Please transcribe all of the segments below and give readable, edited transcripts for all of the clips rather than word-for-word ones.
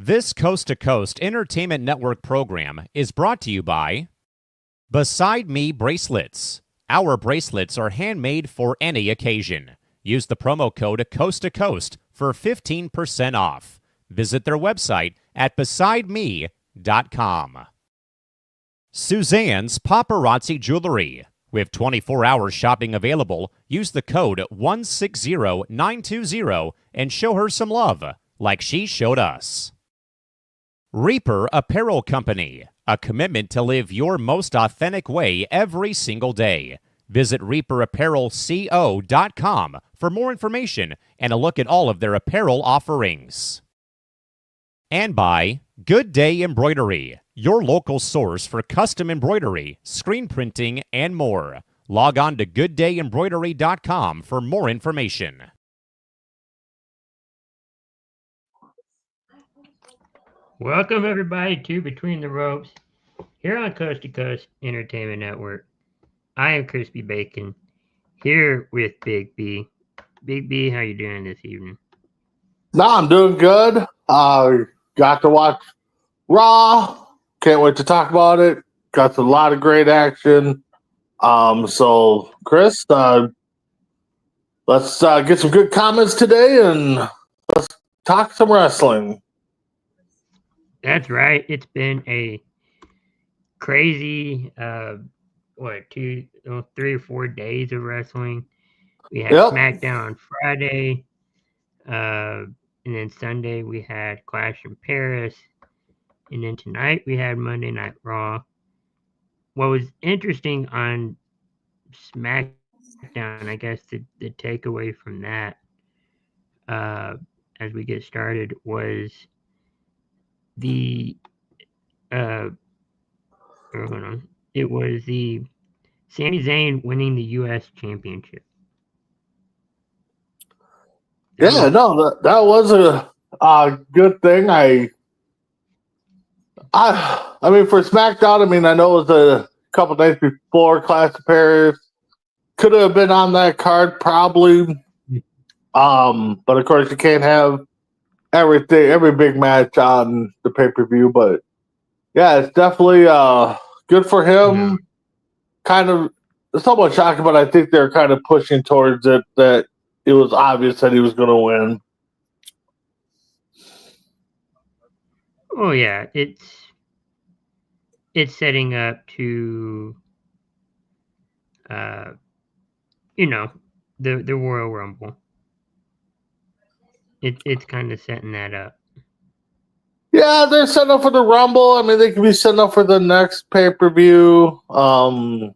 This Coast to Coast Entertainment Network program is brought to you by Beside Me Bracelets. Our bracelets are handmade for any occasion. Use the promo code Coast to Coast for 15% off. Visit their website at besideme.com. Suzanne's Paparazzi Jewelry. With 24-hour shopping available, use the code 160920 and show her some love, like she showed us. Reaper Apparel Company, a commitment to live your most authentic way every single day. Visit reaperapparelco.com for more information and a look at all of their apparel offerings. And by Good Day Embroidery, your local source for custom embroidery, screen printing, and more. Log on to gooddayembroidery.com for more information. Welcome, everybody, to Between the Ropes, here on Coast to Coast Entertainment Network. I am Krispy Bacon, here with Big B. Big B, how you doing this evening? No, I'm doing good. Got to watch Raw. Can't wait to talk about it. Got a lot of great action. So, Chris, let's get some good comments today and let's talk some wrestling. That's right. It's been a crazy, 3 or 4 days of wrestling. We had Smackdown on Friday, and then Sunday we had Clash in Paris, and then tonight we had Monday Night Raw. What was interesting on SmackDown, I guess the takeaway from that, as we get started, was it was the Sami Zayn winning the U.S. Championship. Yeah, no, that was a good thing. I mean, for SmackDown, I mean, I know it was a couple days before Clash of Paris. Could have been on that card, probably. But of course, you can't have every big match on the pay-per-view. But yeah, it's definitely good for him. Yeah. Kind of somewhat shocking, but I think they're kind of pushing towards it, that it was obvious that he was going to win. Oh yeah, it's setting up to the Royal Rumble. It's kind of setting that up. Yeah, they're setting up for the Rumble. I mean, they could be setting up for the next pay-per-view. You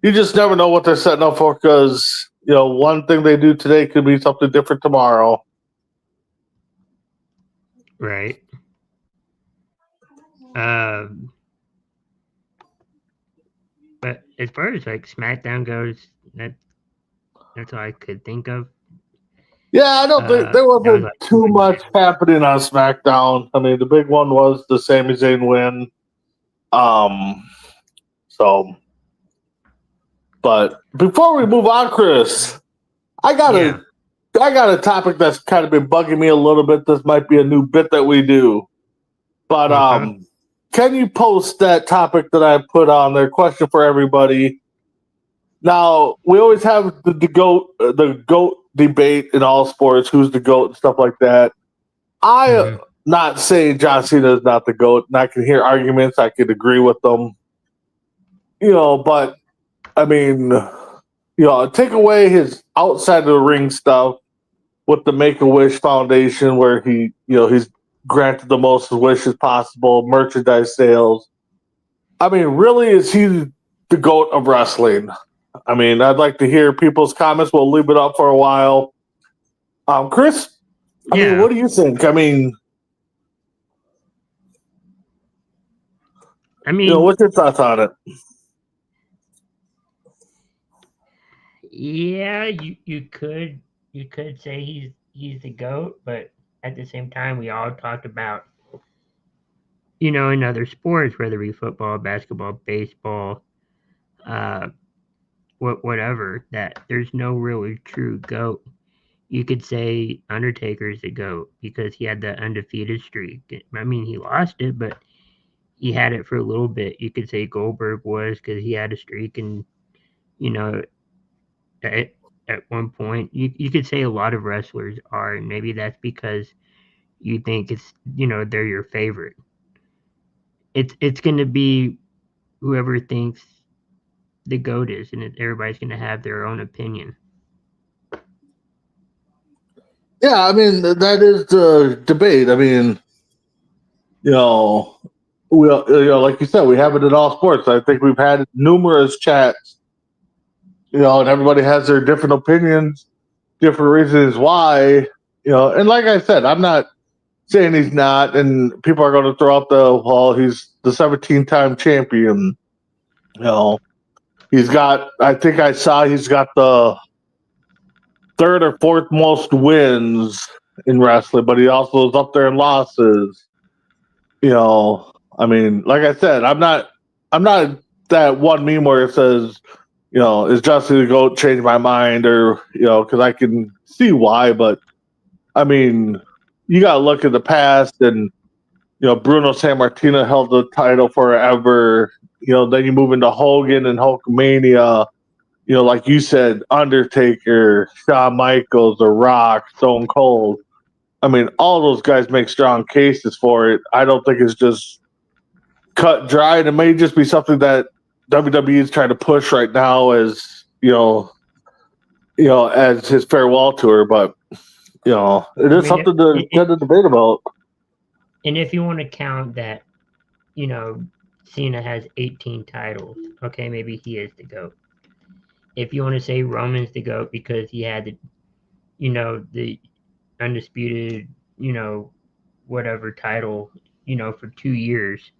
just never know what they're setting up for, because, one thing they do today could be something different tomorrow. Right. But as far as like SmackDown goes, that's all I could think of. Yeah, I don't think there wasn't too much happening on SmackDown. I mean, the big one was the Sami Zayn win. But before we move on, Chris, I got a topic that's kind of been bugging me a little bit. This might be a new bit that we do. But can you post that topic that I put on there? Question for everybody. Now, we always have the GOAT debate in all sports, who's the GOAT and stuff like that. I am not saying John Cena is not the GOAT, and I can hear arguments. I could agree with them. But, I mean, take away his outside of the ring stuff with the Make-A-Wish Foundation, where he's granted the most wishes possible, merchandise sales. I mean, really, is he the GOAT of wrestling? I mean, I'd like to hear people's comments. We'll leave it up for a while. Chris, I mean, what do you think? I mean, what's your thoughts on it? Yeah, you could say he's the GOAT, but at the same time, we all talked about, in other sports, whether it be football, basketball, baseball, whatever, that there's no really true GOAT. you could say Undertaker is the GOAT because he had the undefeated streak. I mean, he lost it, but he had it for a little bit. You could say Goldberg was because he had a streak, and you know, at one point, you could say a lot of wrestlers are, and maybe that's because you think it's they're your favorite. It's going to be whoever thinks the GOAT is, and everybody's going to have their own opinion. Yeah, I mean, that is the debate. I mean, like you said, we have it in all sports. I think we've had numerous chats, and everybody has their different opinions, different reasons why, and like I said, I'm not saying he's not, and people are going to throw out he's the 17-time champion. He's got, I think I saw he's got the third or fourth most wins in wrestling, but he also is up there in losses. I mean, like I said, I'm not that one meme where it says, is Justin the GOAT change my mind, or because I can see why, but I mean, you got to look at the past, and Bruno Sammartino held the title forever. Then you move into Hogan and Hulkamania. Like you said, Undertaker, Shawn Michaels, The Rock, Stone Cold. I mean, all those guys make strong cases for it. I don't think it's just cut dry. And it may just be something that WWE is trying to push right now as as his farewell tour. But it is something to get a debate about. And if you want to count that, Cena has 18 titles. Okay, maybe he is the GOAT. If you want to say Roman's the GOAT because he had the undisputed, whatever title, for 2 years.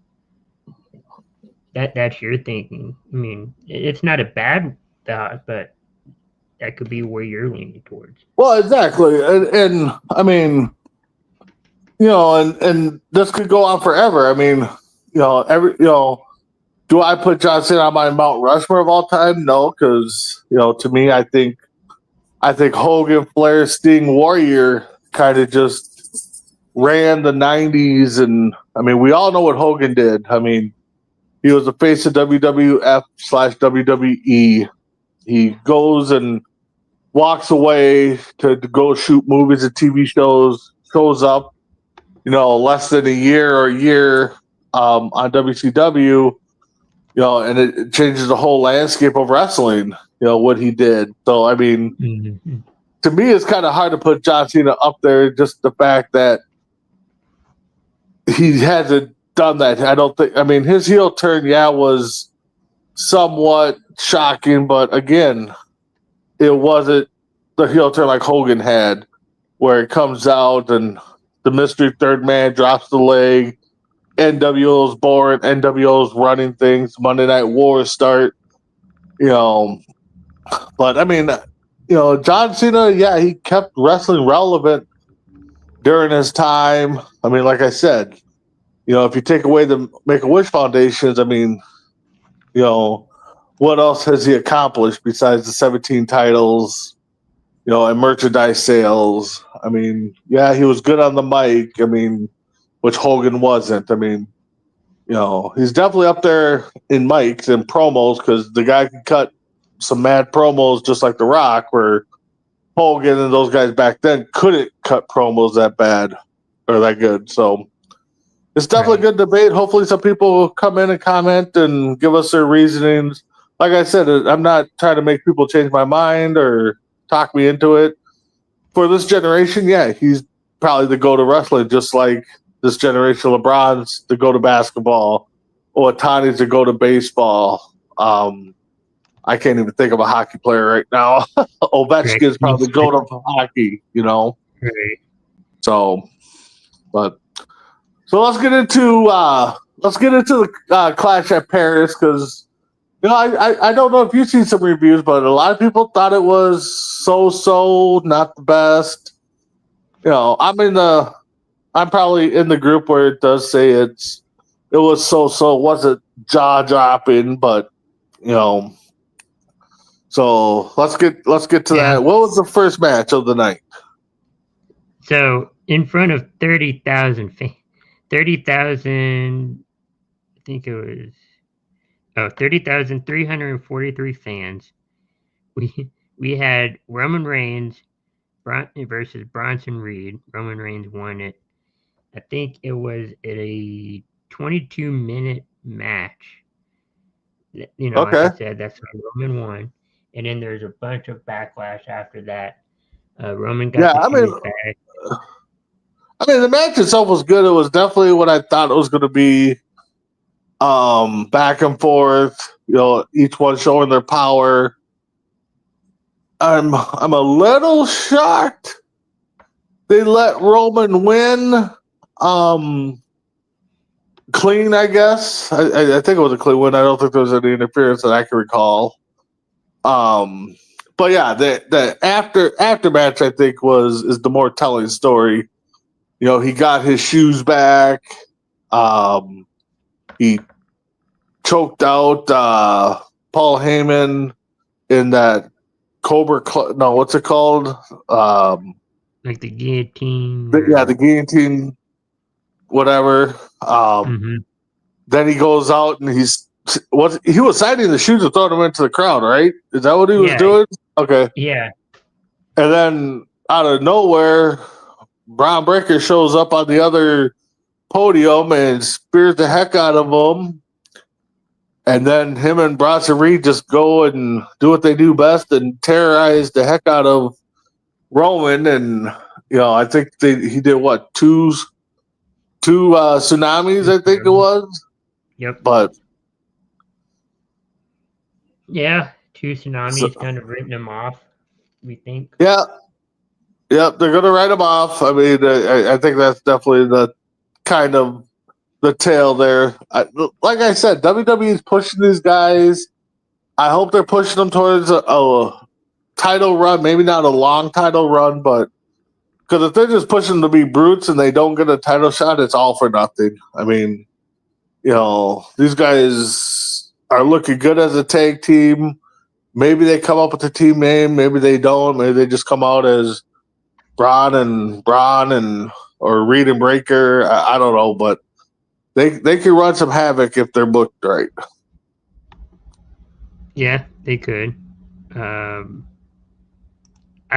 That's your thinking. I mean, it's not a bad thought, but that could be where you're leaning towards. Well, exactly, and I mean, and this could go on forever. I mean, do I put John Cena on my Mount Rushmore of all time? No, because to me, I think Hogan, Flair, Sting, Warrior kind of just ran the '90s, and I mean, we all know what Hogan did. I mean, he was the face of WWF/WWE. He goes and walks away to go shoot movies and TV shows. Shows up, less than a year on WCW. And it changes the whole landscape of wrestling, what he did. So, I mean, to me, it's kind of hard to put John Cena up there, just the fact that he hasn't done that. I don't think, I mean, his heel turn, was somewhat shocking, but again, it wasn't the heel turn like Hogan had, where it comes out and the mystery third man drops the leg. NWO's born, NWO's running things, Monday Night Wars start, but I mean, John Cena, he kept wrestling relevant during his time. I mean, like I said, if you take away the Make-A-Wish Foundations, I mean, what else has he accomplished besides the 17 titles, and merchandise sales? I mean, he was good on the mic. I mean, which Hogan wasn't. I mean, he's definitely up there in mics and promos because the guy can cut some mad promos just like The Rock, where Hogan and those guys back then couldn't cut promos that bad or that good. So it's definitely a good debate. Hopefully some people will come in and comment and give us their reasonings. Like I said, I'm not trying to make people change my mind or talk me into it. For this generation, he's probably the go-to wrestling, just like this generation, LeBron's the go-to basketball, or Otani's the go-to baseball. I can't even think of a hockey player right now. Ovechkin's probably the go-to hockey, Right. So let's get into the Clash at Paris, because I don't know if you've seen some reviews, but a lot of people thought it was so not the best. I'm probably in the group where it does say it was so. It wasn't jaw dropping, but So let's get to that. What was the first match of the night? So in front of 30,000 fans, 30,000, I think it was 30,343 fans. We had Roman Reigns versus Bronson Reed. Roman Reigns won it. I think it was a 22-minute match. You know, Okay. like I said, that's when Roman won. And then there's a bunch of backlash after that. Roman got the shoes back. I mean, the match itself was good. It was definitely what I thought it was going to be. Back and forth, you know, each one showing their power. I'm a little shocked they let Roman win. Clean, I guess. I think it was a clean win. I don't think there was any interference that I can recall. But yeah, the after match I think is the more telling story. You know, he got his shoes back. He choked out Paul Heyman in that Cobra. No, what's it called? Like the guillotine. The guillotine. Whatever. Then he goes out and he was signing the shoes and throwing them into the crowd, right? Is that what he was doing? Okay. Yeah. And then out of nowhere, Braun Breaker shows up on the other podium and spears the heck out of him. And then him and Bronson Reed just go and do what they do best and terrorize the heck out of Roman. And, you know, I think he did what, two tsunamis, I think it was. Yep. But yeah, 2 tsunamis kind of written him off, we think. Yeah. Yep, they're going to write him off. I mean, I think that's definitely the kind of the tail there. Like I said, WWE is pushing these guys. I hope they're pushing them towards a title run. Maybe not a long title run, but because if they're just pushing them to be brutes and they don't get a title shot, it's all for nothing. I mean, you know, these guys are looking good as a tag team. Maybe they come up with a team name. Maybe they don't. Maybe they just come out as Braun or Reed and Breaker. I don't know, but they can run some havoc if they're booked right. Yeah, they could. I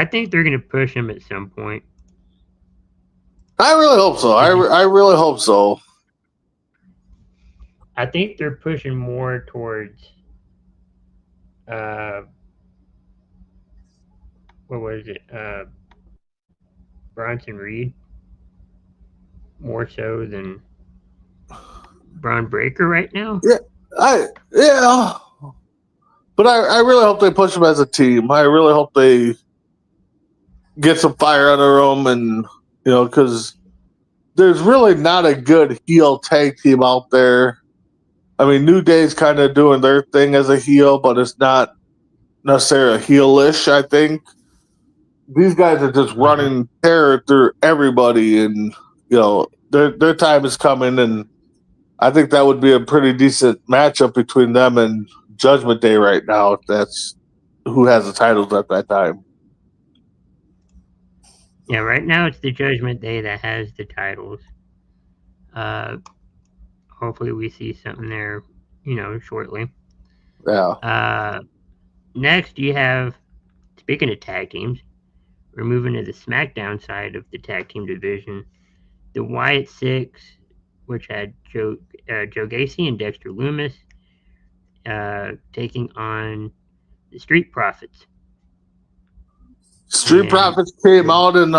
think they're going to push him at some point. I really hope so. I really hope so. I think they're pushing more towards what was it? Bronson Reed more so than Braun Breaker right now. Yeah, but I really hope they push them as a team. I really hope they get some fire under them, and you know, because there's really not a good heel tag team out there. I mean, New Day's kind of doing their thing as a heel, but it's not necessarily heelish. I think these guys are just running terror through everybody, and you know their time is coming, and I think that would be a pretty decent matchup between them and Judgment Day right now. If that's who has the titles at that time. Yeah, right now it's the Judgment Day that has the titles. Hopefully we see something there, you know, shortly. Yeah. Next you have, speaking of tag teams, we're moving to the SmackDown side of the tag team division. The Wyatt Six, which had Joe Gacy and Dexter Lumis, taking on the Street Profits. Street Profits came out in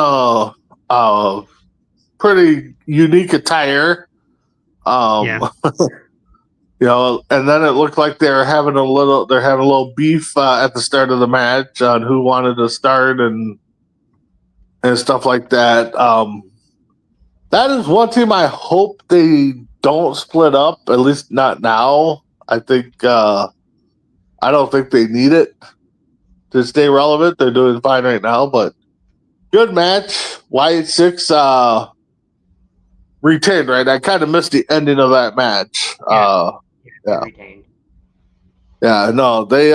pretty unique attire. Yeah. You know, and then it looked like they're having a little beef at the start of the match on who wanted to start and stuff like that. That is one team I hope they don't split up, at least not now. I think I don't think they need it to stay relevant. They're doing fine right now, but good match. Wyatt Six retained, right? I kind of missed the ending of that match. Yeah. Retained. Yeah, no, they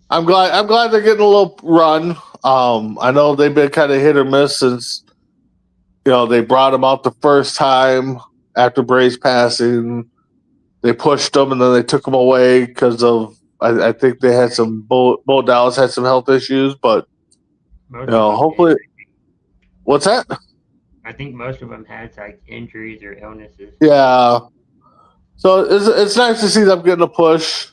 I'm glad they're getting a little run. I know they've been kind of hit or miss since they brought him out the first time after Bray's passing. They pushed him and then they took him away because of I think they had some Bo Dallas had some health issues, but hopefully. What's that? I think most of them had like injuries or illnesses. Yeah. So it's nice to see them getting a push,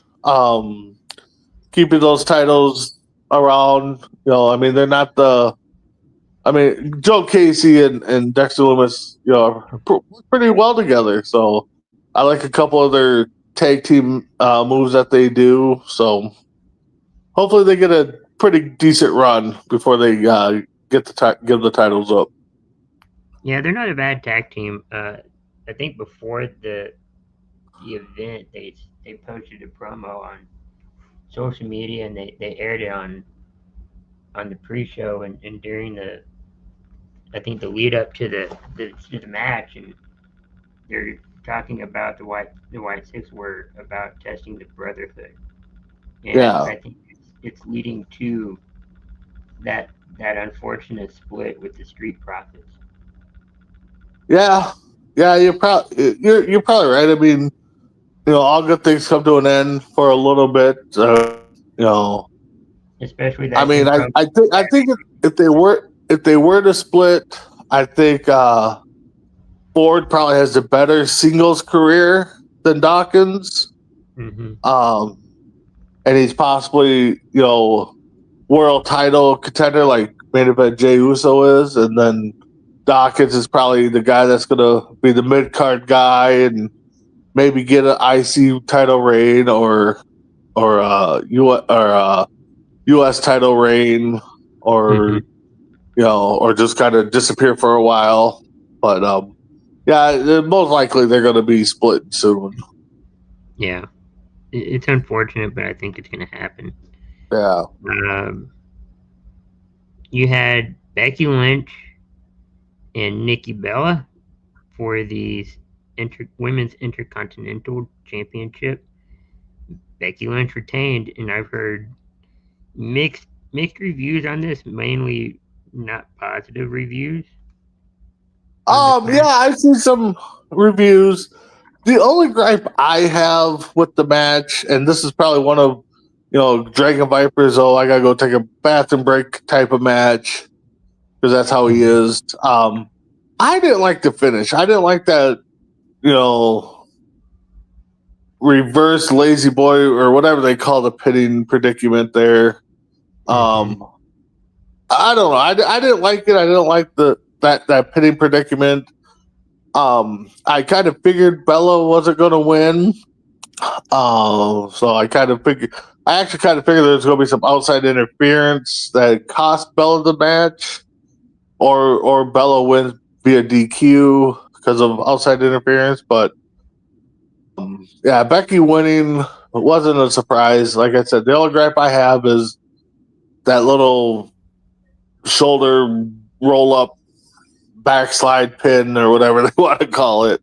keeping those titles around. I mean, they're not the. I mean, Joe Casey and Dexter Lumis, are pretty well together. So I like a couple of their tag team moves that they do. So hopefully they get a pretty decent run before they give the titles up. Yeah, they're not a bad tag team. I think before the event, they posted a promo on social media and they aired it on the pre-show and during the lead up to the match, and they're talking about the White Six were about testing the brotherhood, and I think it's leading to that unfortunate split with the Street Profits. Yeah, you're probably right. I mean, all good things come to an end for a little bit. Especially that. I mean, I think if they were to split, I think Ford probably has a better singles career than Dawkins. Mm-hmm. And he's possibly world title contender like main event Jey Uso is, and then Dawkins is probably the guy that's gonna be the mid card guy and maybe get an IC title reign or US title reign or or just kind of disappear for a while. But most likely they're gonna be split soon. Yeah, it's unfortunate, but I think it's gonna happen. Yeah. You had Becky Lynch and Nikki Bella for the Women's Intercontinental Championship. Becky Lynch retained, and I've heard mixed reviews on this, mainly not positive reviews. Yeah, I've seen some reviews. The only gripe I have with the match, and this is probably one of Dragon Viper's, I gotta go take a bathroom break type of match, because that's how he is. I didn't like the finish. I didn't like that, reverse lazy boy or whatever they call the pitting predicament there. I don't know. I didn't like it. I didn't like that pitting predicament. I kind of figured Bella wasn't going to win. So I actually kind of figured there was going to be some outside interference that cost Bella the match, or Bella wins via DQ because of outside interference. But Becky winning wasn't a surprise. Like I said, the only gripe I have is that little shoulder roll up backslide pin or whatever they want to call it.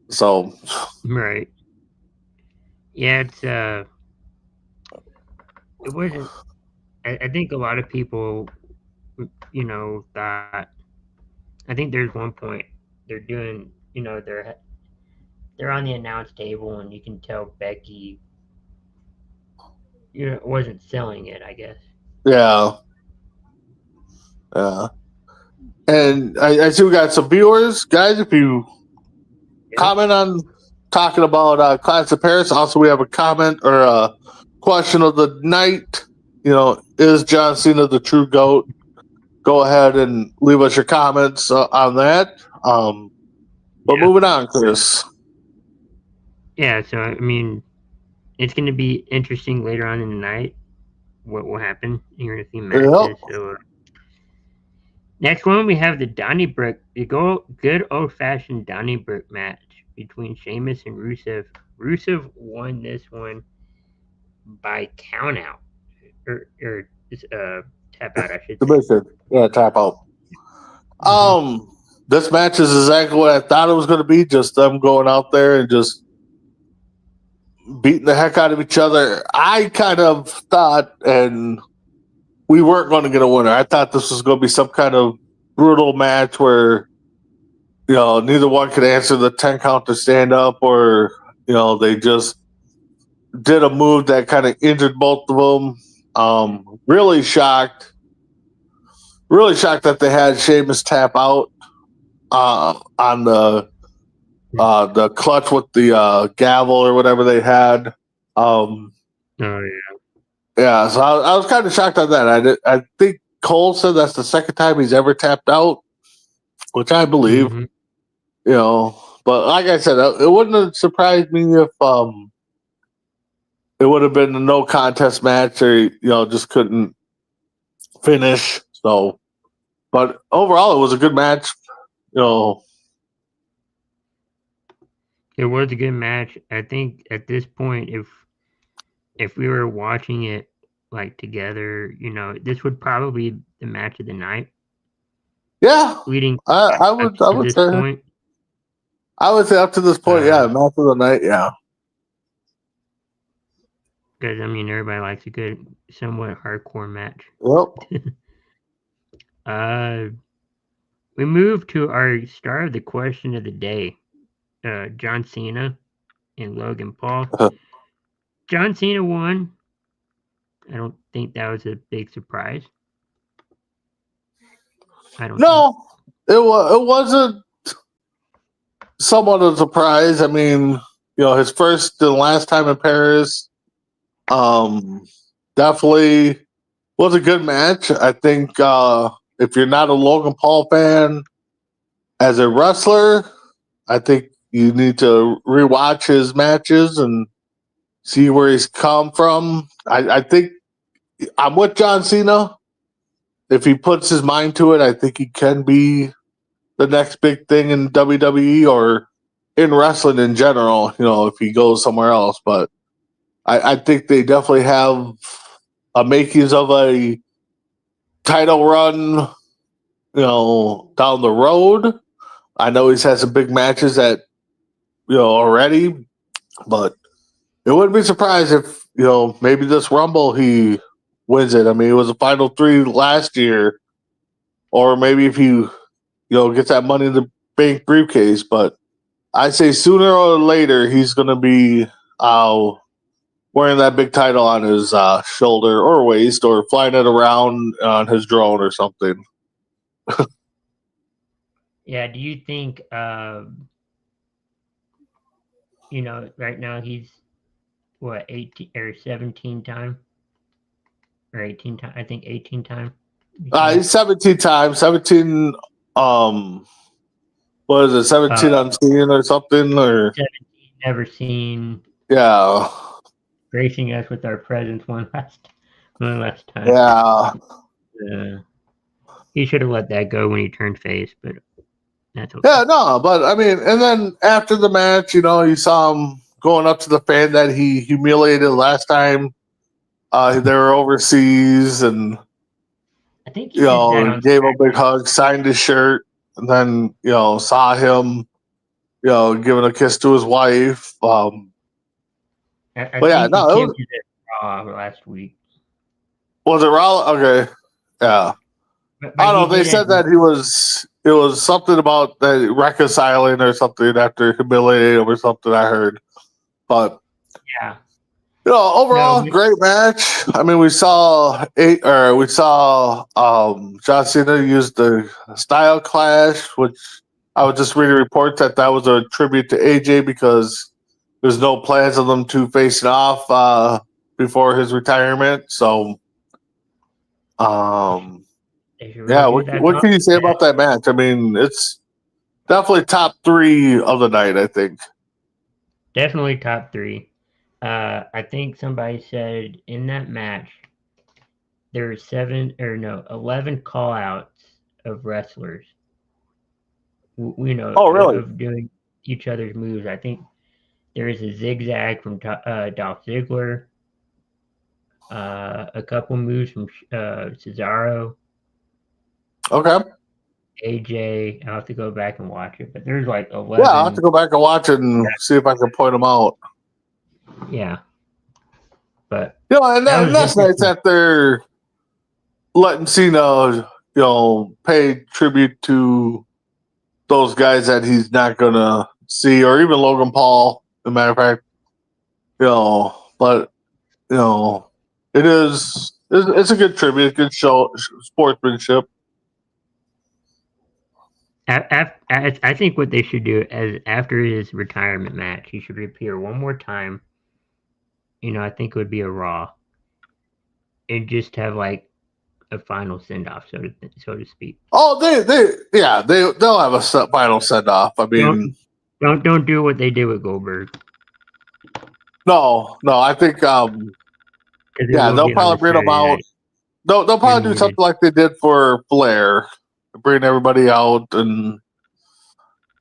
So right. Yeah, it wasn't. I think a lot of people, thought. I think there's one point they're doing. They're on the announce table, and you can tell Becky, wasn't selling it, I guess. Yeah. And I see we got some viewers, guys. If you comment on talking about Clash of Paris, also we have a comment or a question of the night. Is John Cena the true GOAT? Go ahead and leave us your comments on that. But moving on, Chris. Yeah, so I mean, it's going to be interesting later on in the night what will happen here in a few matches. Yep. So next one, we have the Donnybrook, the good old-fashioned Donnybrook match between Sheamus and Rusev. Rusev won this one by countout, or tap out, I should say. Yeah, tap out. This match is exactly what I thought it was going to be. Just them going out there and just beating the heck out of each other. I kind of thought, and we weren't going to get a winner. I thought this was going to be some kind of brutal match where, neither one could answer the 10 count to stand up, or, they just did a move that kind of injured both of them. Really shocked that they had Sheamus tap out on the clutch with the gavel or whatever they had. Oh yeah. Yeah, so I was kind of shocked on that. I think Cole said that's the second time he's ever tapped out, which I believe. Mm-hmm. But like I said, it wouldn't have surprised me if it would have been a no contest match, or just couldn't finish. So, but overall, it was a good match. It was a good match. I think at this point, if we were watching it like together, this would probably be the match of the night. Yeah, leading I would say point. I would say up to this point, match of the night, yeah. Because everybody likes a good, somewhat hardcore match. Yep. We move to our star of the question of the day, John Cena and Logan Paul. John Cena won. I don't think that was a big surprise. No, it wasn't somewhat of a surprise. I mean, his first and last time in Paris, definitely was a good match. I think if you're not a Logan Paul fan as a wrestler, I think you need to rewatch his matches and see where he's come from. I think I'm with John Cena. If he puts his mind to it, I think he can be the next big thing in WWE or in wrestling in general, if he goes somewhere else. But I think they definitely have a makings of a title run, down the road. I know he's had some big matches that, already, but it wouldn't be surprised if, maybe this Rumble he wins it. I mean, it was a Final 3 last year, or maybe if he, gets that Money in the Bank briefcase. But I say sooner or later he's going to be wearing that big title on his shoulder or waist, or flying it around on his drone or something. Yeah, do you think, right now he's, 18 or 17 time? Or 18 time? I think 18 time. He's 17 times. 17, what is it, 17 unseen or something? Or 17 never seen. Yeah. Gracing us with our presence one last time. Yeah. He should have let that go when he turned face, but that's okay. Yeah, no, but I mean, and then after the match, you saw him going up to the fan that he humiliated last time they were overseas, and I think he did that on gave him a big hug, signed his shirt, and then saw him giving a kiss to his wife. I think he came to this Raw last week. Was it Raw? Okay, yeah. But I don't know. They said that it was something about that reconciling or something after humiliating him or something. I heard, but yeah, overall, great match. I mean, we saw John Cena use the Style Clash, which I was just reading reports that was a tribute to AJ because there's no plans of them two facing off before his retirement. So, yeah, what can you say about that match? I mean, it's definitely top 3 of the night, I think. Definitely top 3. I think somebody said in that match there were 11 call-outs of wrestlers. Oh, really? Of doing each other's moves. I think there is a zigzag from Dolph Ziggler, a couple moves from Cesaro. Okay. AJ, I'll have to go back and watch it, but there's like 11. Yeah, I'll have to go back and watch it and see if I can point them out. Yeah. But and that's nice that they're letting Cena, pay tribute to those guys that he's not gonna see, or even Logan Paul. As a matter of fact, but it's a good tribute, good show, sportsmanship. I think what they should do is after his retirement match, he should appear one more time. I think it would be a Raw, and just have like a final send off, so to speak. Oh, they'll have a final send off. I mean, don't do what they did with Goldberg. No, I think they'll probably bring them out. They'll probably do something like they did for Flair, bring everybody out and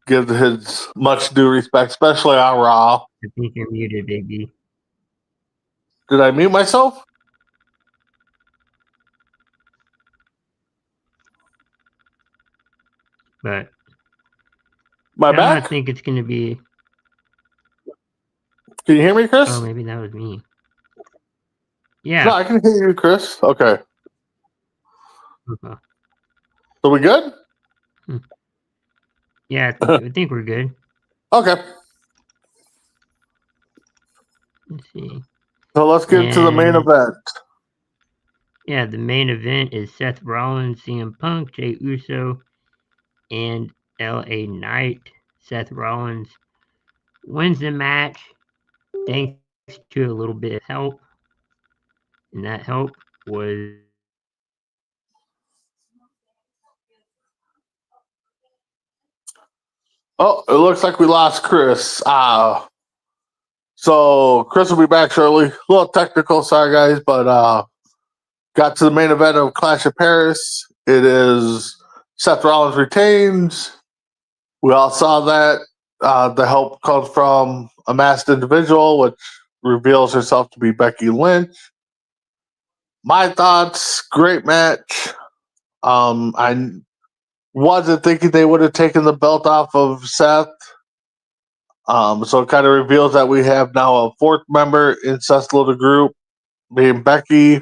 give his much due respect, especially on Raw. I think you're muted, baby. Did I mute myself? But my back? I think it's going to be. Can you hear me, Chris? Oh, maybe that was me. Yeah. No, I can hear you, Chris. Okay. So we good? Yeah, I think we're good. Okay. Let's see. So let's get into the main event. Yeah, the main event is Seth Rollins, CM Punk, Jey Uso, and LA Knight. Seth Rollins wins the match thanks to a little bit of help. And that help was Oh, it looks like we lost Chris. So Chris will be back shortly. A little technical, sorry guys, but got to the main event of Clash of Paris. It is Seth Rollins retains. We all saw that. The help comes from a masked individual, which reveals herself to be Becky Lynch. My thoughts, great match. I wasn't thinking they would have taken the belt off of Seth. So it kind of reveals that we have now a fourth member in Seth's little group, being Becky.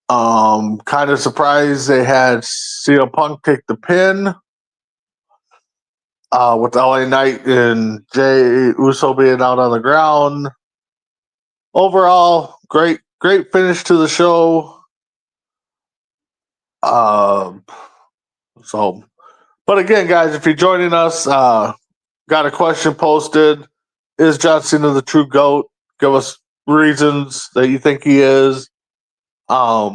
Kind of surprised they had CM Punk take the pin. With LA Knight and Jey Uso being out on the ground. Overall, great finish to the show. But again, guys, if you're joining us, got a question posted. Is John Cena the true GOAT? Give us reasons that you think he is. I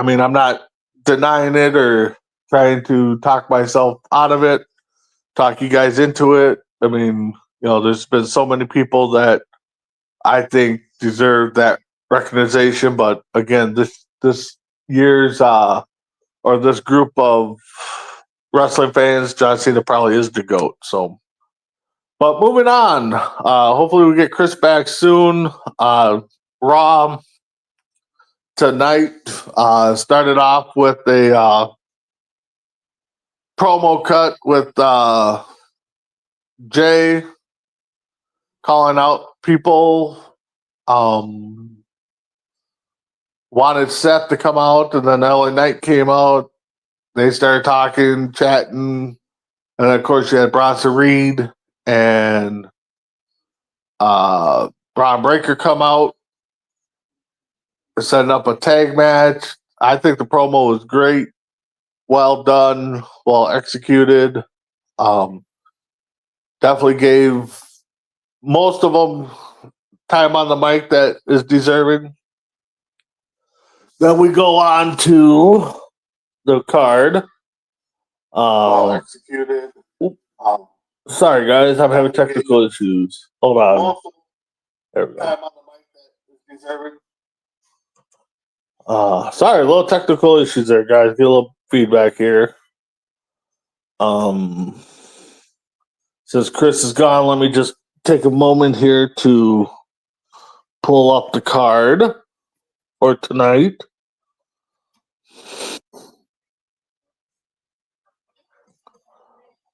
mean, I'm not denying it or trying to talk myself out of it, talk you guys into it. I mean, there's been so many people that I think deserve that recognition. But again, this year's or this group of wrestling fans, John Cena probably is the GOAT. So, but moving on, hopefully we get Chris back soon. Raw tonight started off with a promo cut with Jey calling out people. Wanted Seth to come out, and then LA Knight came out. They started talking, chatting, and of course you had Bronson Reed and Braun Breaker come out, setting up a tag match. I think the promo was great, well done, well executed. Definitely gave most of them time on the mic that is deserving. Then we go on to the card. Well executed. Sorry, guys, I'm having technical issues. Hold on. There we go. Sorry, a little technical issues there, guys. Get a little feedback here. Since Chris is gone, let me just take a moment here to pull up the card for tonight.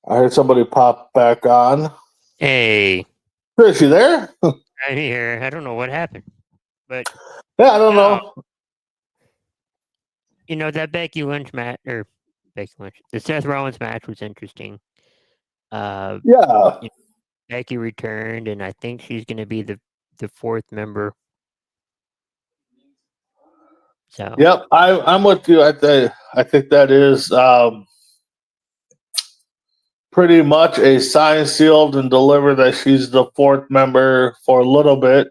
I heard somebody pop back on. Hey. Chris, you there? I'm here. I don't know what happened, but Yeah, I don't know. That Becky Lynch match or Becky Lynch, the Seth Rollins match was interesting. Yeah. Becky returned, and I think she's going to be the fourth member. So. Yep, I'm with you. I think that is pretty much a signed, sealed, and delivered that she's the fourth member for a little bit.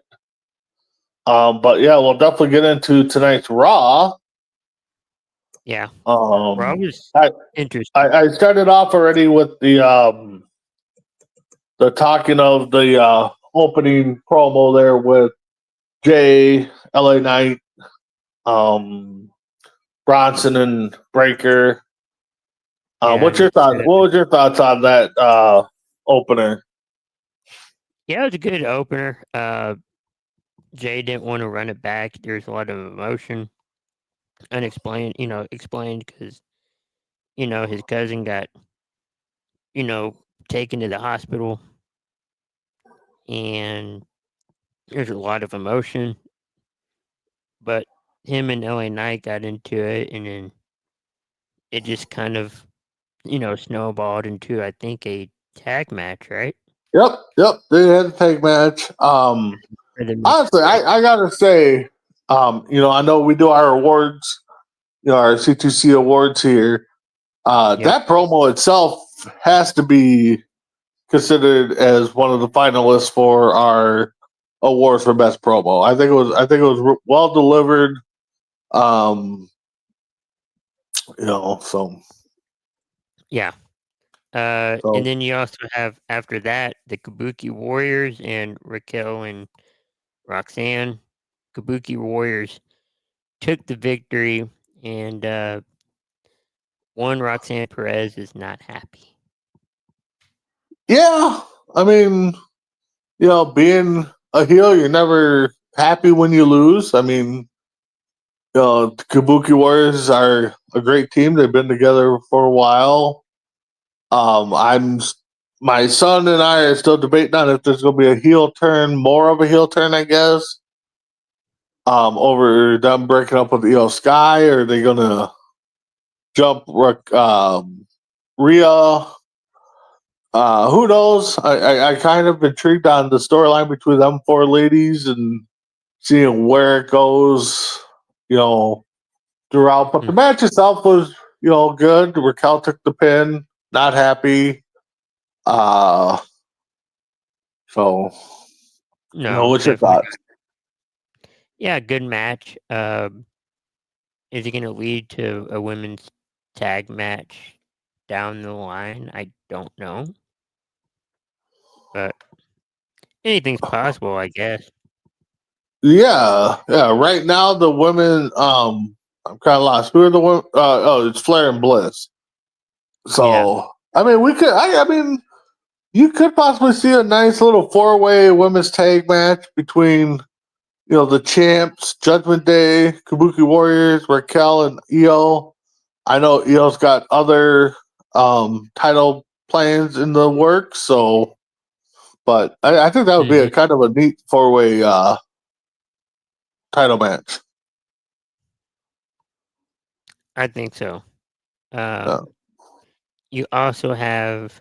But yeah, we'll definitely get into tonight's Raw. Yeah. Raw was interesting. I started off already with the talking of the opening promo there with Jay, LA Knight, Bronson, and Breaker. What's your thoughts? What was your thoughts on that opener? Yeah, it was a good opener. Jay didn't want to run it back. There's a lot of emotion, unexplained. Explained because his cousin got taken to the hospital, and there's a lot of emotion. But him and LA Knight got into it, and then it just kind of snowballed into, I think, a tag match, right? Yep. They had a tag match. Honestly, I gotta say, I know we do our awards, our C2C awards here. That promo itself has to be considered as one of the finalists for our awards for best promo. I think it was well delivered. So yeah. And then you also have, after that, the Kabuki Warriors and Raquel and Roxanne. Kabuki Warriors took the victory, and one Roxanne Perez is not happy. Yeah, I mean, being a heel, you're never happy when you lose. I mean, the Kabuki Warriors are a great team. They've been together for a while. My son and I are still debating on if there's going to be a heel turn, more of a heel turn, I guess. Over them breaking up with Io Sky, or are they going to jump Rhea? Who knows? I kind of intrigued on the storyline between them four ladies and seeing where it goes, throughout. But the match itself was, good. Raquel took the pin, not happy. So, what's your thoughts? Yeah, good match. Is it going to lead to a women's tag match down the line? I don't know. But anything's possible, I guess. Yeah. Right now, the women, I'm kind of lost. Who are the women? It's Flair and Bliss. So, I mean, you could possibly see a nice little 4-way women's tag match between, the champs, Judgment Day, Kabuki Warriors, Raquel, and Io. I know Io's got other title plans in the works, but I think that would be a kind of a neat 4-way title match. I think so. You also have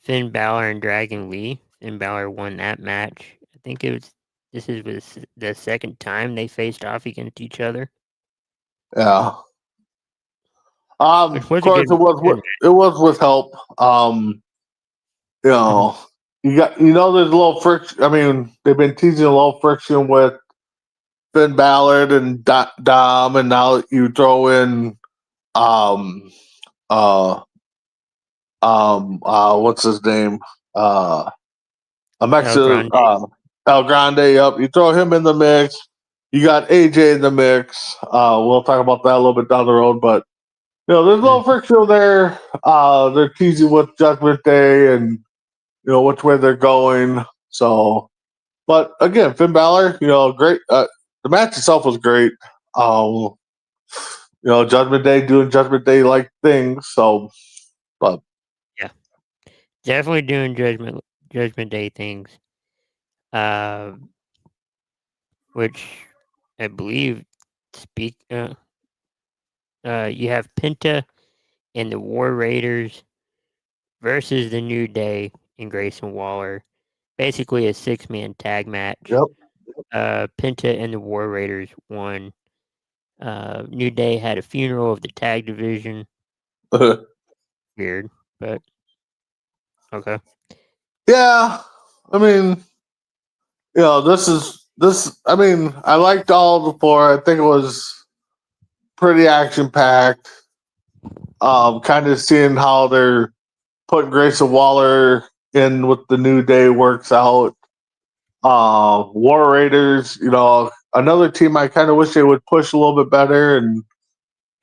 Finn Balor and Dragon Lee. Finn Balor won that match. I think this was the second time they faced off against each other. Yeah. Of course, it was with help. You got there's a little friction. I mean, they've been teasing a little friction with Finn Balor and Dom, and now you throw in what's his name? A Mexican El Grande. Yep, you throw him in the mix. You got AJ in the mix. We'll talk about that a little bit down the road, but there's a little friction there. They're teasing with Judgment Day and which way they're going. So, but again, Finn Balor, great. The match itself was great. Judgment Day doing Judgment Day like things. So, but yeah, definitely doing Judgment Judgment Day things, which I believe you have Penta and the War Raiders versus the New Day and Grayson Waller. Basically a 6-man tag match. Yep. Penta and the War Raiders won. New Day had a funeral of the tag division. Weird, but okay. Yeah, I mean, I mean, I liked all the four. I think it was pretty action packed. Kind of seeing how they're putting Grayson Waller in with the New Day works out. War Raiders, another team I kind of wish they would push a little bit better and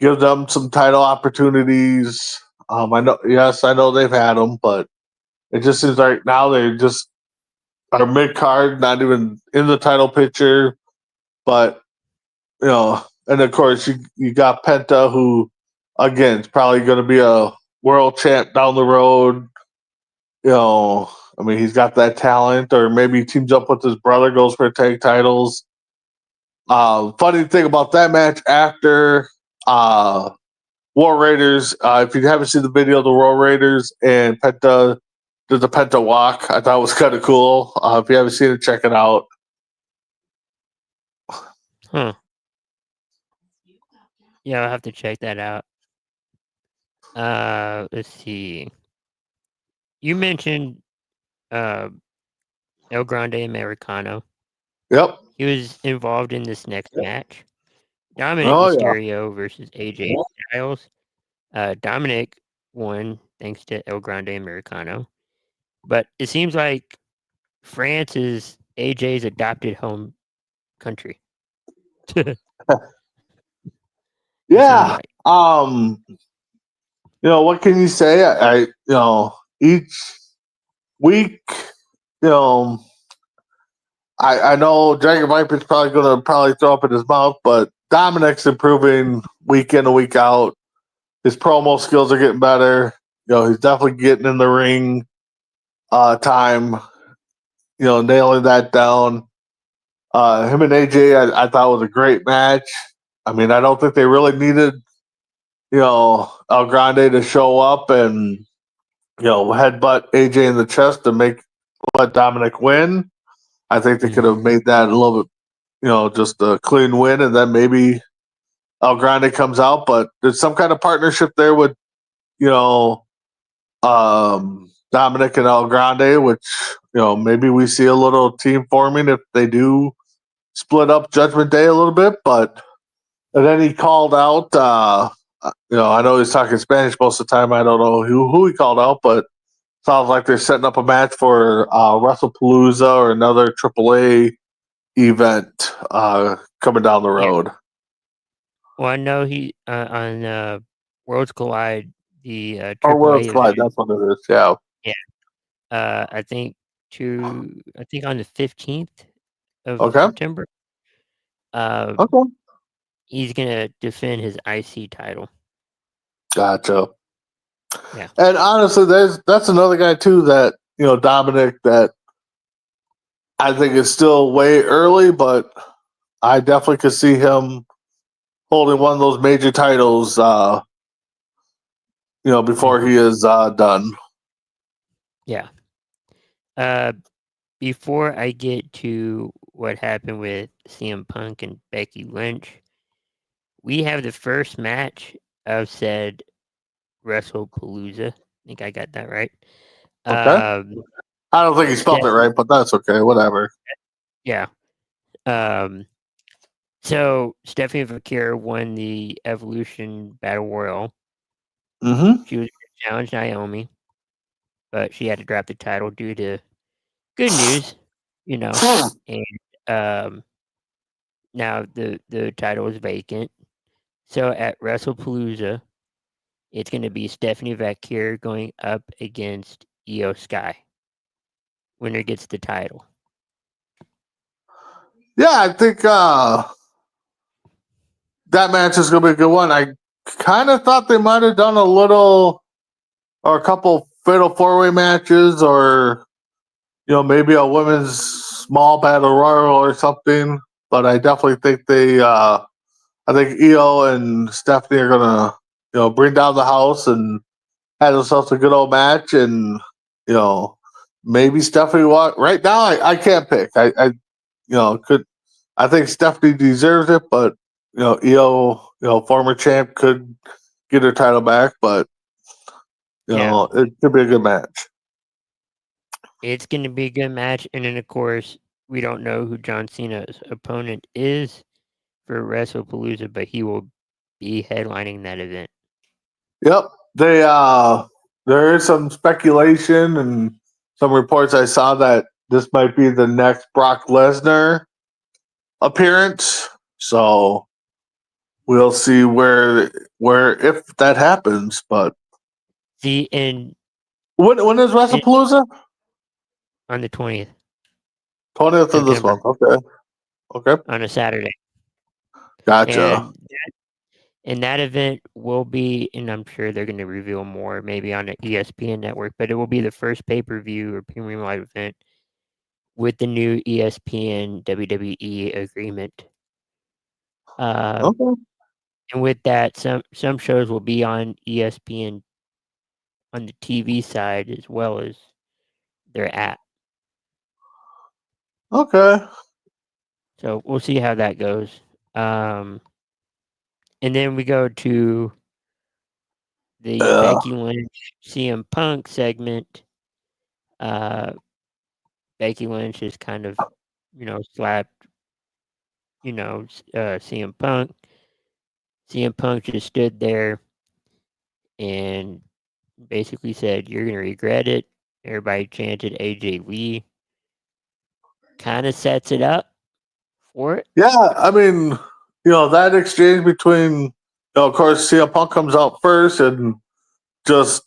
give them some title opportunities. I know they've had them, but it just seems like now they just are mid card, not even in the title picture. But and of course you got Penta, who again is probably going to be a world champ down the road. I mean, he's got that talent, or maybe he teams up with his brother, goes for tag titles. Funny thing about that match after War Raiders, if you haven't seen the video of the War Raiders and Penta did the Penta walk, I thought it was kind of cool. If you haven't seen it, check it out. Huh. Yeah, I'll have to check that out. Let's see. You mentioned El Grande Americano. Yep. He was involved in this next match. Dominic Mysterio versus AJ Styles. Dominic won thanks to El Grande Americano. But it seems like France is AJ's adopted home country. Yeah. What can you say? Each week, I know Dragon Viper's probably going to throw up in his mouth, but Dominic's improving week in and week out. His promo skills are getting better. He's definitely getting in the ring time, nailing that down. Him and AJ, I thought was a great match. I mean, I don't think they really needed, El Grande to show up and, headbutt AJ in the chest to let Dominic win. I think they could have made that a little bit, just a clean win, and then maybe El Grande comes out. But there's some kind of partnership there with, Dominic and El Grande, which, maybe we see a little team forming if they do split up Judgment Day a little bit. And then he called out, I know he's talking Spanish most of the time. I don't know who he called out, but sounds like they're setting up a match for WrestlePalooza or another AAA event coming down the road. Yeah. Well, I know he on Worlds Collide, the Worlds Collide, that's what it is. Yeah. Yeah. I think on the 15th of September. He's gonna defend his IC title. Gotcha. Yeah. And honestly, that's another guy too that Dominic, that I think is still way early, but I definitely could see him holding one of those major titles, before he is done. Yeah. Before I get to what happened with CM Punk and Becky Lynch, we have the first match of said WrestlePalooza. I think I got that right. Okay. I don't think he spelled it right, but that's okay. Whatever. Yeah. So Stephanie Vaquer won the Evolution Battle Royal. Mm-hmm. She was going to challenge Naomi, but she had to drop the title due to good news, and now the title is vacant. So at WrestlePalooza, it's going to be Stephanie Vaquer going up against Io Sky. Winner gets the title. Yeah, I think that match is going to be a good one. I kind of thought they might have done a couple fatal four-way matches, or maybe a women's small battle royal or something. But I definitely think I think Io and Stephanie are gonna, bring down the house and have themselves a good old match. And maybe Stephanie walk. Right now, I can't pick. Could. I think Stephanie deserves it, but Io, former champ, could get her title back. But it could be a good match. It's going to be a good match, and then of course we don't know who John Cena's opponent is for WrestlePalooza, but he will be headlining that event. Yep, there is some speculation and some reports I saw that this might be the next Brock Lesnar appearance. So we'll see where if that happens. But see, and when is WrestlePalooza? On the 20th. 20th of this month. Okay. On a Saturday. Gotcha. And that event will be, and I'm sure they're going to reveal more, maybe on the ESPN network, but it will be the first pay-per-view or premium live event with the new ESPN WWE agreement. Okay. And with that, some shows will be on ESPN on the TV side as well as their app. Okay. So we'll see how that goes. And then we go to the Becky Lynch CM Punk segment. Becky Lynch is kind of, slapped, CM Punk. CM Punk just stood there and basically said, "You're going to regret it." Everybody chanted AJ Lee. Kind of sets it up for it. Yeah, I mean, that exchange between, of course, CM Punk comes out first and just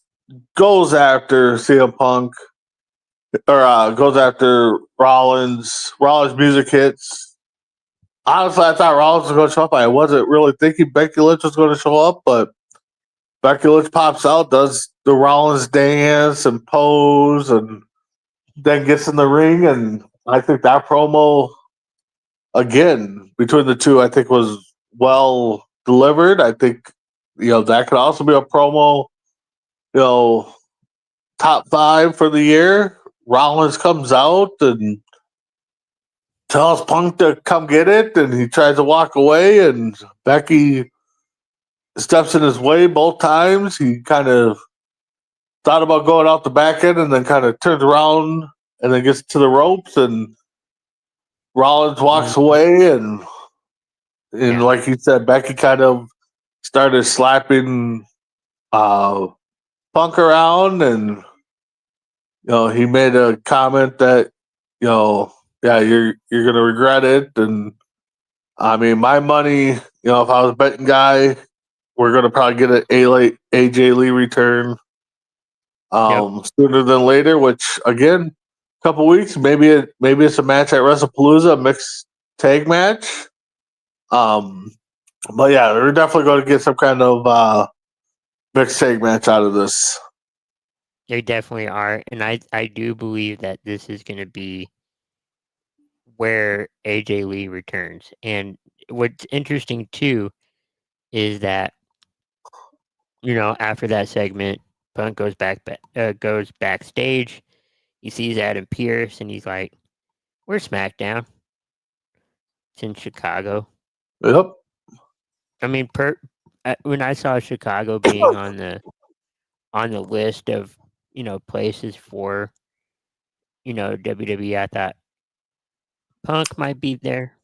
goes after CM Punk, or goes after Rollins. Rollins' music hits. Honestly, I thought Rollins was going to show up. I wasn't really thinking Becky Lynch was going to show up, but Becky Lynch pops out, does the Rollins dance and pose, and then gets in the ring. And I think that promo, again, between the two, I think was well delivered. I think, that could also be a promo, top 5 for the year. Rollins comes out and tells Punk to come get it, and he tries to walk away, and Becky steps in his way both times. He kind of thought about going out the back end and then kind of turns around and then gets to the ropes, and Rollins walks away, and like you said, Becky kind of started slapping Punk around, and he made a comment that yeah, you're gonna regret it. And I mean, my money, if I was a betting guy, we're gonna probably get an AJ Lee return sooner than later. Which, again, a couple weeks, maybe it's a match at WrestlePalooza, a mixed tag match. But yeah, we're definitely going to get some kind of mixed tag match out of this. They definitely are, and I do believe that this is going to be where AJ Lee returns. And what's interesting too is that after that segment, Punk goes backstage. He sees Adam Pearce, and he's like, "Where's Smackdown? It's in Chicago." Yep. I mean, when I saw Chicago being on the list of places for WWE, I thought Punk might be there.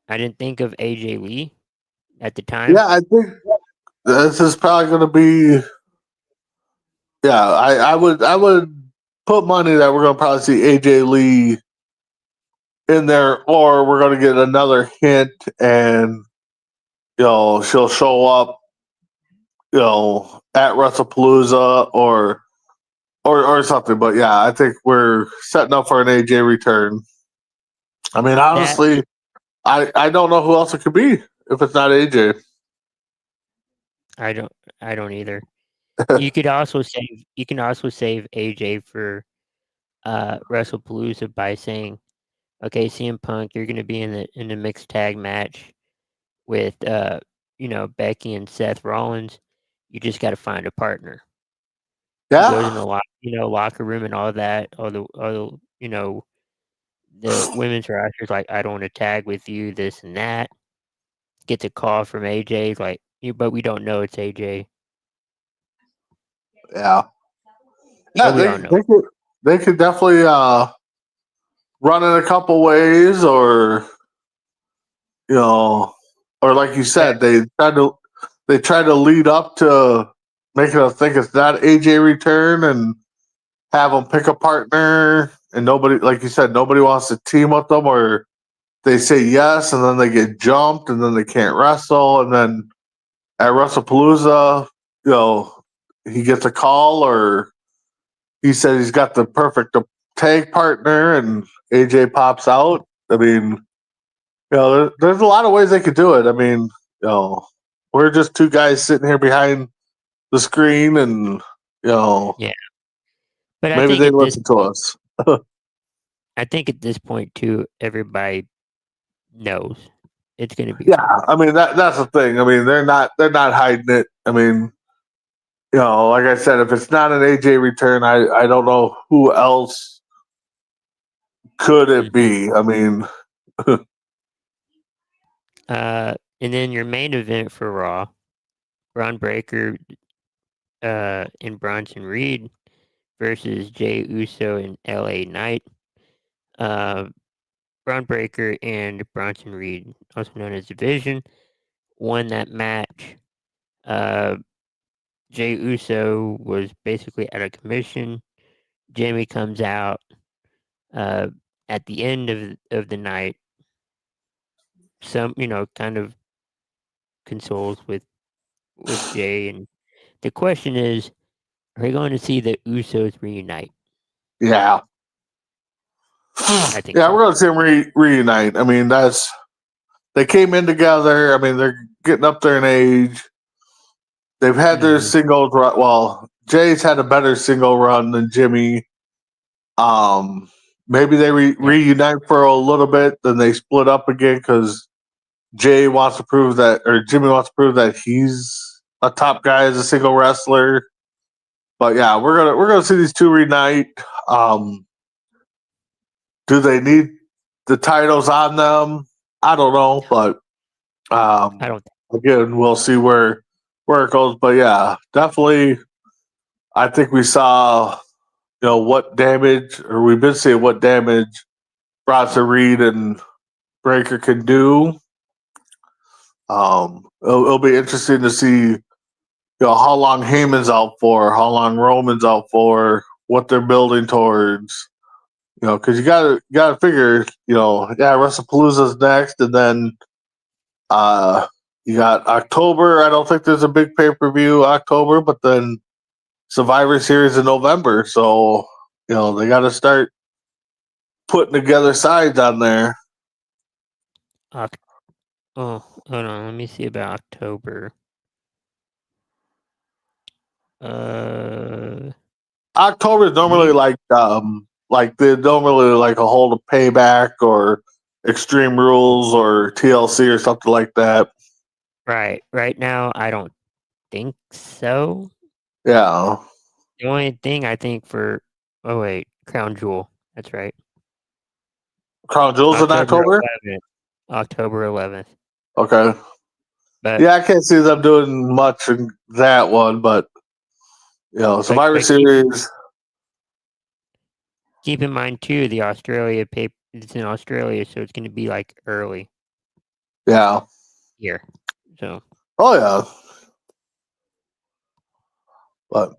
I didn't think of AJ Lee at the time. Yeah, I think this is probably going to be. Yeah, I would put money that we're going to probably see AJ Lee in there, or we're going to get another hint, and she'll show up, at WrestlePalooza or something. But yeah, I think we're setting up for an AJ return. I mean, honestly, I don't know who else it could be if it's not AJ. I don't either. You can also save AJ for WrestlePalooza by saying, "Okay, CM Punk, you're going to be in the mixed tag match with Becky and Seth Rollins. You just got to find a partner." He goes in the locker room and all that. All the the women's rosters like, "I don't want to tag with you, this and that." Gets a call from AJ, like, but we don't know it's AJ. Yeah. But we don't know. They could definitely run in a couple ways, or or like you said, they try to lead up to making us think it's not AJ return and have them pick a partner, and nobody, like you said, nobody wants to team with them, or they say yes and then they get jumped and then they can't wrestle, and then at WrestlePalooza, he gets a call, or he says he's got the perfect tag partner and AJ pops out. I mean, there's a lot of ways they could do it. I mean, we're just two guys sitting here behind the screen, and yeah. But maybe they listen to us. I think at this point too, everybody knows it's going to be. Yeah, I mean that's the thing. I mean they're not hiding it. I mean, like I said, if it's not an AJ return, I don't know who else could it be. I mean, and then your main event for Raw, Braun Breaker and Bronson Reed versus Jey Uso and LA Knight. Braun Breaker and Bronson Reed, also known as Division, won that match. Jey Uso was basically out of commission. Jamie comes out at the end of the night. Some, kind of consoles with Jay, and the question is, are we going to see the Usos reunite? Yeah. I think. Yeah, so. we're going to see them reunite. I mean, they came in together. I mean, they're getting up there in age. They've had their singles run. Well, Jay's had a better single run than Jimmy. Maybe they reunite for a little bit, then they split up again because Jay wants to prove that, or Jimmy wants to prove that he's a top guy as a single wrestler. But yeah, we're gonna see these two reunite. Do they need the titles on them? I don't know, but I don't. Again, we'll see where it goes. But yeah, definitely, I think we saw what damage, or we've been seeing what damage Bronson Reed and Breaker can do. It'll be interesting to see how long Heyman's out for, how long Roman's out for, what they're building towards. Because you gotta figure, WrestlePalooza's next, and then you got October. I don't think there's a big pay-per-view October, but then Survivor Series in November. So they got to start putting together sides on there. Oh, hold on. Let me see about October. October is normally like they normally like a hold of Payback or Extreme Rules or TLC or something like that. Right. Right now, I don't think so. Yeah. The only thing I think for Crown Jewel. That's right. Crown Jewel's in October? October 11th. Okay. But, yeah, I can't see them doing much in that one, but Survivor Series. Keep in mind too, the Australia paper. It's in Australia, so it's going to be like early. Yeah. Here. So. Oh yeah. But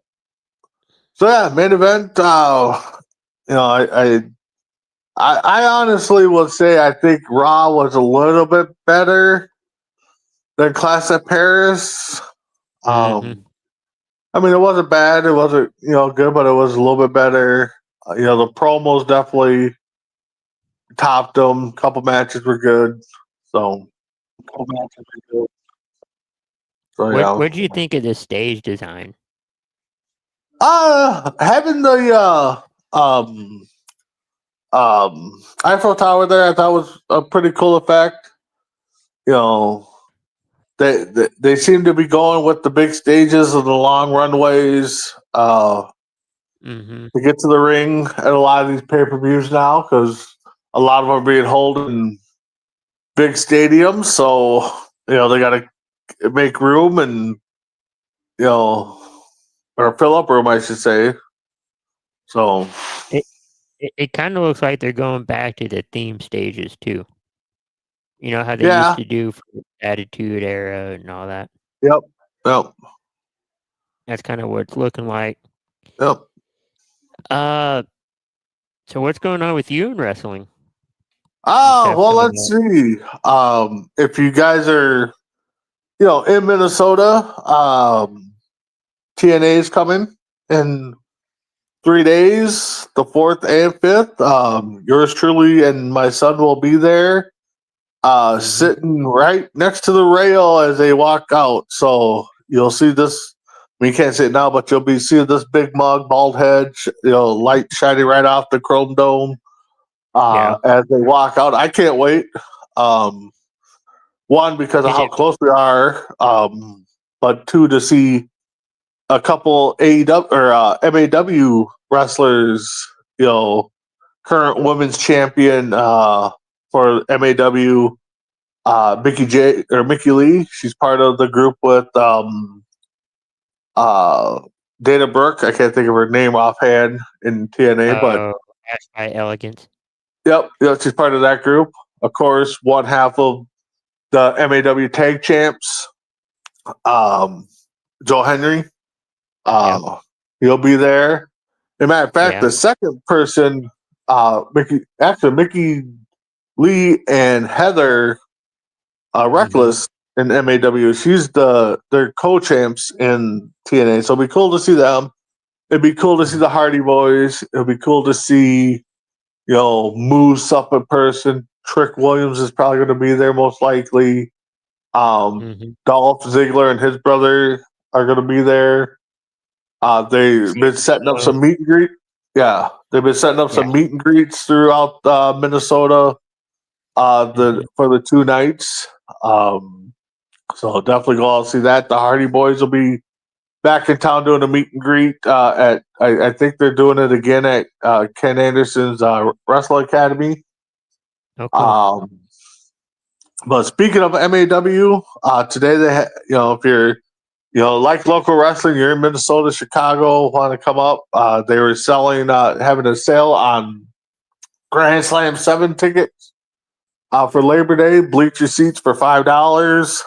so yeah, main event. I honestly would say I think Raw was a little bit better than Clash at Paris. I mean, it wasn't bad. It wasn't good, but it was a little bit better. The promos definitely topped them. A couple matches were good. So, what do you think of the stage design? Having the Eiffel Tower there, I thought was a pretty cool effect. You know, they seem to be going with the big stages and the long runways to get to the ring at a lot of these pay-per-views now, because a lot of them are being held in big stadiums. So, they got to make room and, or fill up room, I should say. So it kind of looks like they're going back to the theme stages too. You know how they used to do for the Attitude Era and all that. Yep. That's kind of what it's looking like. Yep. So what's going on with you in wrestling? Well, let's see. If you guys are, in Minnesota, TNA is coming in 3 days, the 4th and 5th. Yours truly and my son will be there, sitting right next to the rail as they walk out. So you'll see this. I mean, you can't see it now, but you'll be seeing this big mug, bald head, light shining right off the chrome dome as they walk out. I can't wait. One, because of how close we are, but two, to see a couple AEW or MAW wrestlers, current women's champion for MAW, Mickey Lee. She's part of the group with Dana Brooke. I can't think of her name offhand in TNA, but Ash Elegance. Yep, she's part of that group. Of course, one half of the MAW tag champs, Joe Henry. He'll be there. As a matter of fact, the second person, Mickey Lee and Heather Reckless in MAW. She's their co-champs in TNA. So it'll be cool to see them. It'd be cool to see the Hardy Boys. It'll be cool to see, Moose up in person. Trick Williams is probably going to be there most likely. Dolph Ziggler and his brother are going to be there. They've been setting up some meet and greet. Yeah, they've been setting up some meet and greets throughout Minnesota for the 2 nights. So definitely go out and see that. The Hardy Boys will be back in town doing a meet and greet at I think they're doing it again at Ken Anderson's Wrestle Academy. Okay. But speaking of MAW, today they if you're like local wrestling, you're in Minnesota, Chicago, want to come up, they were selling having a sale on Grand Slam 7 tickets for Labor Day. Bleacher seats for $5.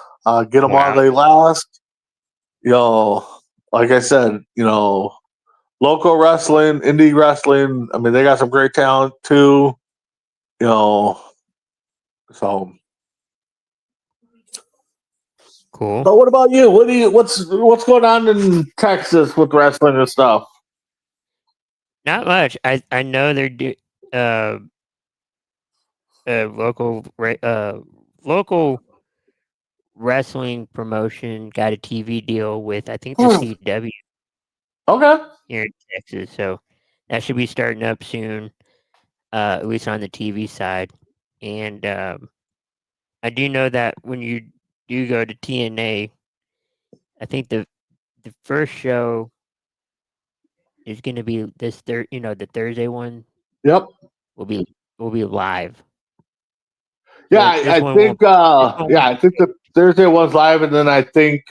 Get them while they last. Like I said, local wrestling, indie wrestling. I mean, they got some great talent too. So cool. So what about you? What's going on in Texas with wrestling and stuff? Not much. I know they're local wrestling promotion got a TV deal with, I think, the CW. Okay. Here in Texas, so that should be starting up soon, at least on the TV side. And I do know that when you do go to TNA, I think the first show is going to be the Thursday one. Yep. Will be live. Yeah, I think the Thursday one's live, and then I think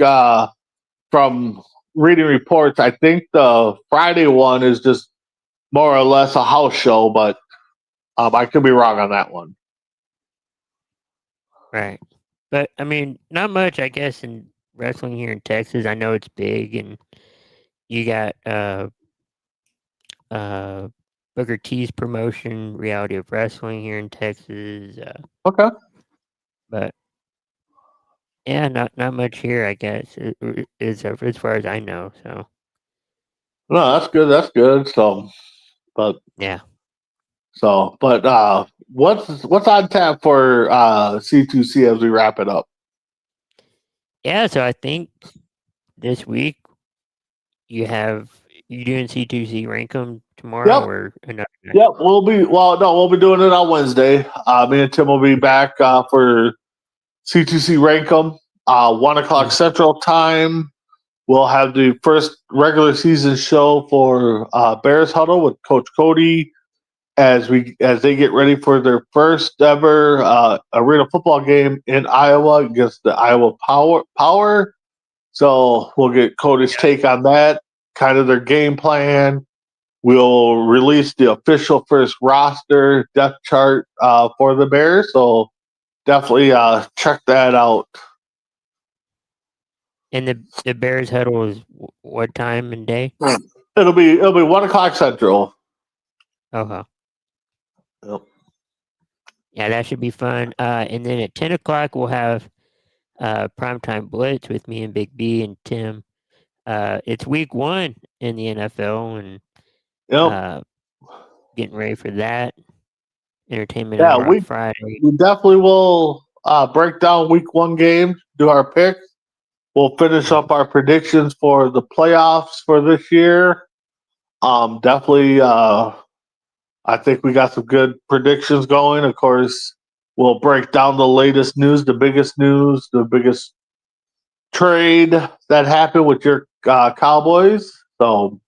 from reading reports, I think the Friday one is just more or less a house show, but I could be wrong on that one. Right. But I mean, not much, I guess, in wrestling here in Texas. I know it's big, and you got Booker T's promotion, Reality of Wrestling here in Texas. Okay. But yeah, not much here, I guess, is as far as I know. So. No, that's good. That's good. So, but yeah. So, but what's on tap for C2C as we wrap it up? Yeah, so I think this week you have You doing C2C Rankum tomorrow Yep. or another night? Yep, we'll be doing it on Wednesday. Me and Tim will be back for C2C Rankum, 1:00 Central Time. We'll have the first regular season show for Bears Huddle with Coach Cody as they get ready for their first ever arena football game in Iowa against the Iowa Power. So we'll get Cody's take on that, kind of their game plan. We'll release the official first roster depth chart for the Bears. So definitely check that out. And the Bears huddle is what time and day? It'll be 1:00 Central. Okay. Yep. Yeah, that should be fun. And then at 10:00 we'll have Primetime Blitz with me and Big B and Tim. It's week 1 in the NFL and getting ready for that. Entertainment Hour on Friday. We definitely will break down week 1 games, do our picks. We'll finish up our predictions for the playoffs for this year. Definitely, I think we got some good predictions going. Of course, we'll break down the latest news, the biggest trade that happened with your Cowboys. So,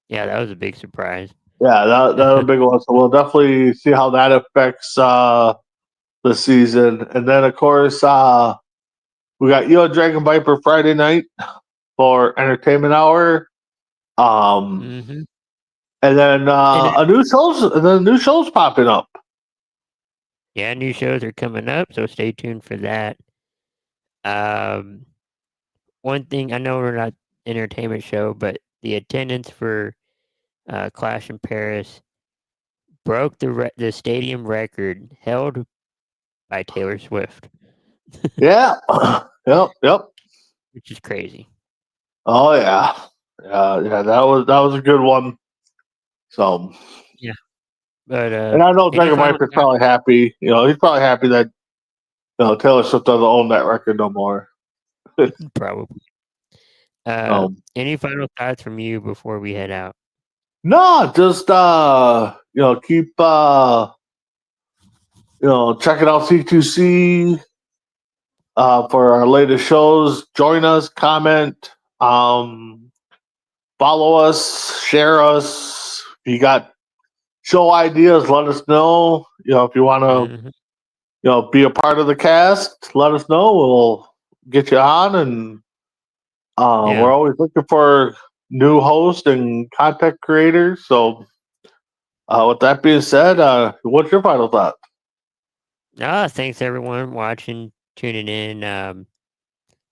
yeah, that was a big surprise. Yeah, that was a big one. So we'll definitely see how that affects the season. And then, of course, we got you and Dragon Viper Friday night for Entertainment Hour. And then a new show's popping up. Yeah, new shows are coming up, so stay tuned for that. One thing, I know we're not an entertainment show, but the attendance for Clash in Paris broke the stadium record held by Taylor Swift. Yeah. Yep. Which is crazy. Oh yeah. Yeah, that was a good one. So yeah. But and I know Dragon Viper's probably happy. He's probably happy that Taylor Swift doesn't own that record no more. Probably. Any final thoughts from you before we head out? No, just keep checking out C2C for our latest shows. Join us, comment, follow us, share us. If you got show ideas, let us know. If you want to be a part of the cast, let us know. We'll get you on, and we're always looking for new hosts and content creators. So with that being said, what's your final thought? Thanks everyone watching, tuning in.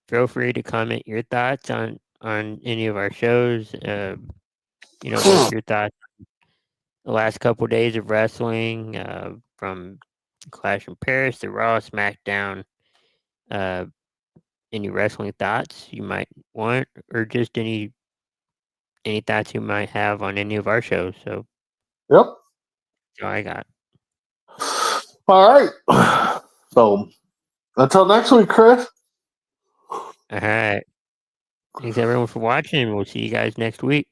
Feel free to comment your thoughts on any of our shows. What's your thoughts on the last couple days of wrestling, from Clash in Paris to Raw, SmackDown? Any wrestling thoughts you might want, or just any thoughts you might have on any of our shows. So, yep. That's all I got. All right. So, until next week, Chris. All right. Thanks everyone for watching. We'll see you guys next week.